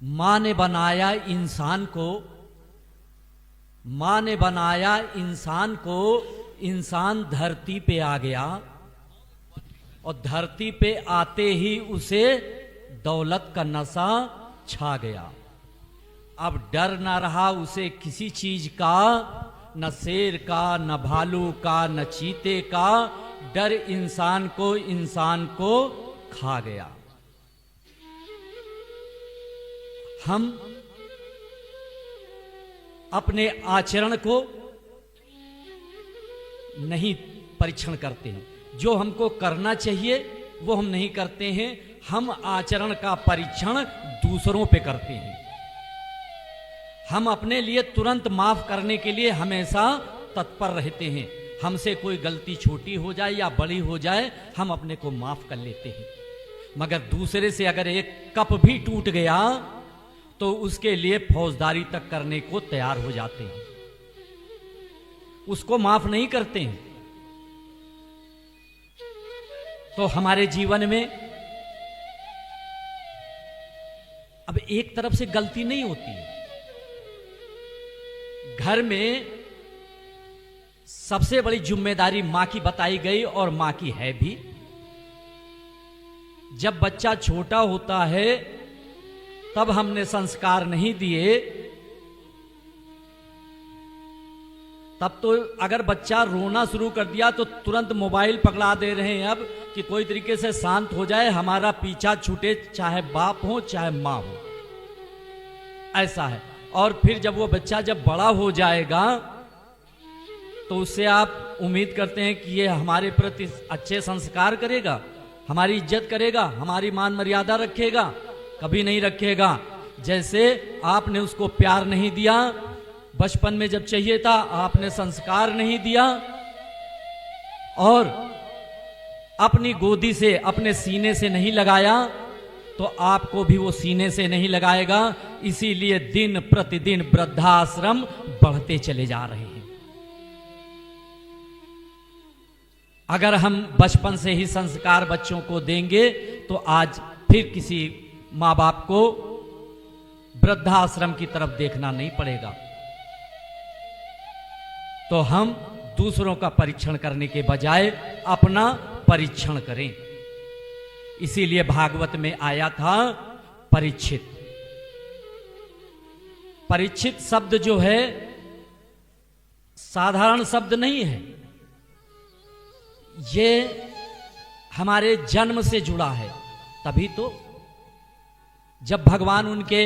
माँ ने बनाया इंसान को, माँ ने बनाया इंसान को, इंसान धरती पे आ गया और धरती पे आते ही उसे दौलत का नशा छा गया। अब डर ना रहा उसे किसी चीज का, न शेर का, न भालू का, न चीते का। डर इंसान को खा गया। हम अपने आचरण को नहीं परीक्षण करते हैं, जो हमको करना चाहिए वो हम नहीं करते हैं। हम आचरण का परीक्षण दूसरों पे करते हैं। हम अपने लिए तुरंत माफ करने के लिए हमेशा तत्पर रहते हैं। हमसे कोई गलती छोटी हो जाए या बड़ी हो जाए, हम अपने को माफ कर लेते हैं। मगर दूसरे से अगर एक कप भी टूट गया तो उसके लिए फौजदारी तक करने को तैयार हो जाते हैं, उसको माफ नहीं करते हैं। तो हमारे जीवन में अब एक तरफ से गलती नहीं होती है। घर में सबसे बड़ी जिम्मेदारी मां की बताई गई और मां की है भी। जब बच्चा छोटा होता है तब हमने संस्कार नहीं दिए, तब तो अगर बच्चा रोना शुरू कर दिया तो तुरंत मोबाइल पकड़ा दे रहे हैं अब कि कोई तरीके से शांत हो जाए, हमारा पीछा छूटे, चाहे बाप हो चाहे मां हो। ऐसा है। और फिर जब वो बच्चा जब बड़ा हो जाएगा तो उससे आप उम्मीद करते हैं कि ये हमारे प्रति अच्छे संस्कार करेगा, हमारी इज्जत करेगा, हमारी मान मर्यादा रखेगा। कभी नहीं रखेगा। जैसे आपने उसको प्यार नहीं दिया बचपन में जब चाहिए था, आपने संस्कार नहीं दिया और अपनी गोदी से, अपने सीने से नहीं लगाया, तो आपको भी वो सीने से नहीं लगाएगा। इसीलिए दिन प्रतिदिन वृद्धाश्रम बढ़ते चले जा रहे हैं। अगर हम बचपन से ही संस्कार बच्चों को देंगे तो आज फिर किसी माँ बाप को वृद्धाश्रम की तरफ देखना नहीं पड़ेगा। तो हम दूसरों का परीक्षण करने के बजाय अपना परीक्षण करें। इसीलिए भागवत में आया था परीक्षित। परीक्षित शब्द जो है साधारण शब्द नहीं है, ये हमारे जन्म से जुड़ा है। तभी तो जब भगवान उनके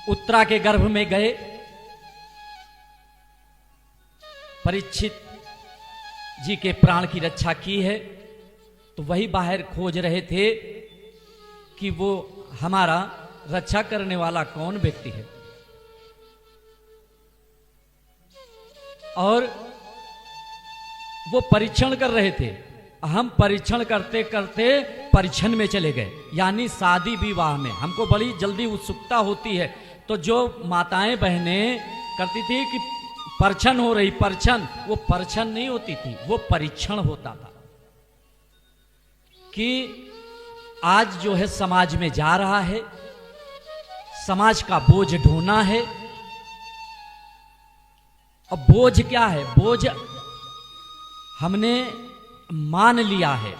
उत्तरा के गर्भ में गए, परीक्षित जी के प्राण की रक्षा की है, तो वही बाहर खोज रहे थे कि वो हमारा रक्षा करने वाला कौन व्यक्ति है। और वो परीक्षण कर रहे थे। हम परीक्षण करते करते परीक्षण में चले गए, यानी शादी विवाह में हमको बड़ी जल्दी उत्सुकता होती है। तो जो माताएं बहनें करती थी कि परछन हो रही, परछन, वो परछन नहीं होती थी, वो परीक्षण होता था कि आज जो है समाज में जा रहा है, समाज का बोझ ढोना है। अब बोझ क्या है? बोझ हमने मान लिया है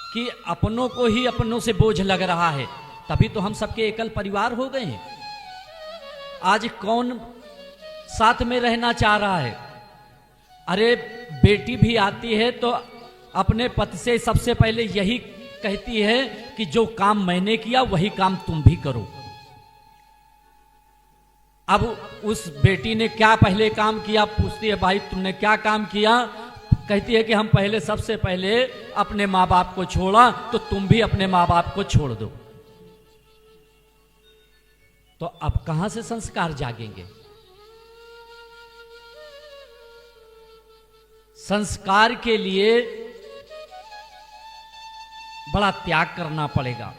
कि अपनों को ही अपनों से बोझ लग रहा है, तभी तो हम सबके एकल परिवार हो गए हैं। आज कौन साथ में रहना चाह रहा है? अरे बेटी भी आती है तो अपने पति से सबसे पहले यही कहती है कि जो काम मैंने किया वही काम तुम भी करो। अब उस बेटी ने क्या पहले काम किया, पूछती है भाई तुमने क्या काम किया? कहती है कि हम पहले, सबसे पहले अपने माँ बाप को छोड़ा, तो तुम भी अपने माँ बाप को छोड़ दो। तो अब कहां से संस्कार जागेंगे? संस्कार के लिए बड़ा त्याग करना पड़ेगा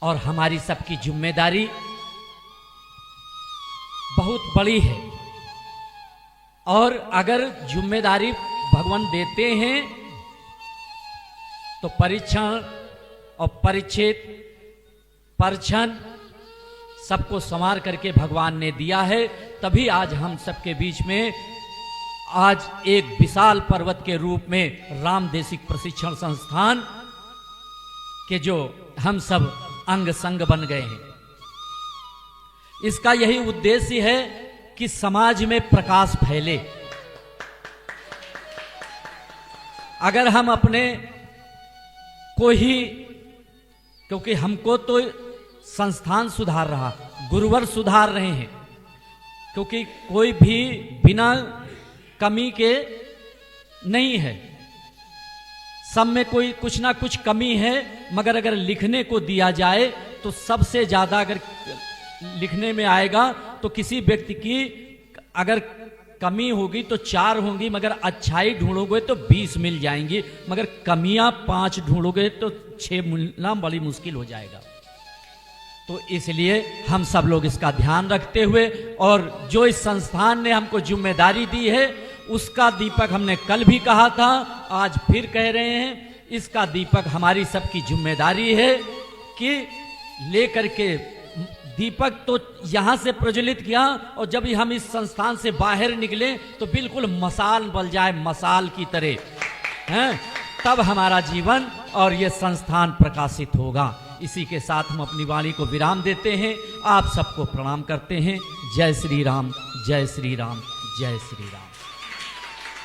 और हमारी सबकी जिम्मेदारी बहुत बड़ी है। और अगर जिम्मेदारी भगवान देते हैं तो परीक्षण और परीक्षित परछन सबको संवार करके भगवान ने दिया है। तभी आज हम सबके बीच में आज एक विशाल पर्वत के रूप में राम देशिक प्रशिक्षण संस्थान के जो हम सब अंग संग बन गए हैं। इसका यही उद्देश्य है कि समाज में प्रकाश फैले। अगर हम अपने को ही, क्योंकि हमको तो संस्थान सुधार रहा, गुरुवर सुधार रहे हैं, क्योंकि कोई भी बिना कमी के नहीं है, सब में कोई कुछ ना कुछ कमी है। मगर अगर लिखने को दिया जाए तो सबसे ज्यादा अगर लिखने में आएगा तो किसी व्यक्ति की अगर कमी होगी तो 4 होंगी, मगर अच्छाई ढूंढोगे तो 20 मिल जाएंगी, मगर कमियां 5 ढूंढोगे तो 6 मिलना बड़ी मुश्किल हो जाएगा। तो इसलिए हम सब लोग इसका ध्यान रखते हुए, और जो इस संस्थान ने हमको जिम्मेदारी दी है उसका दीपक हमने कल भी कहा था, आज फिर कह रहे हैं, इसका दीपक हमारी सबकी जिम्मेदारी है कि लेकर के दीपक तो यहां से प्रज्वलित किया, और जब हम इस संस्थान से बाहर निकले तो बिल्कुल मसाल बल जाए, मसाल की तरह हैं, तब हमारा जीवन और ये संस्थान प्रकाशित होगा। इसी के साथ हम अपनी वाणी को विराम देते हैं। आप सबको प्रणाम करते हैं। जय श्री राम, जय श्री राम, जय श्री राम।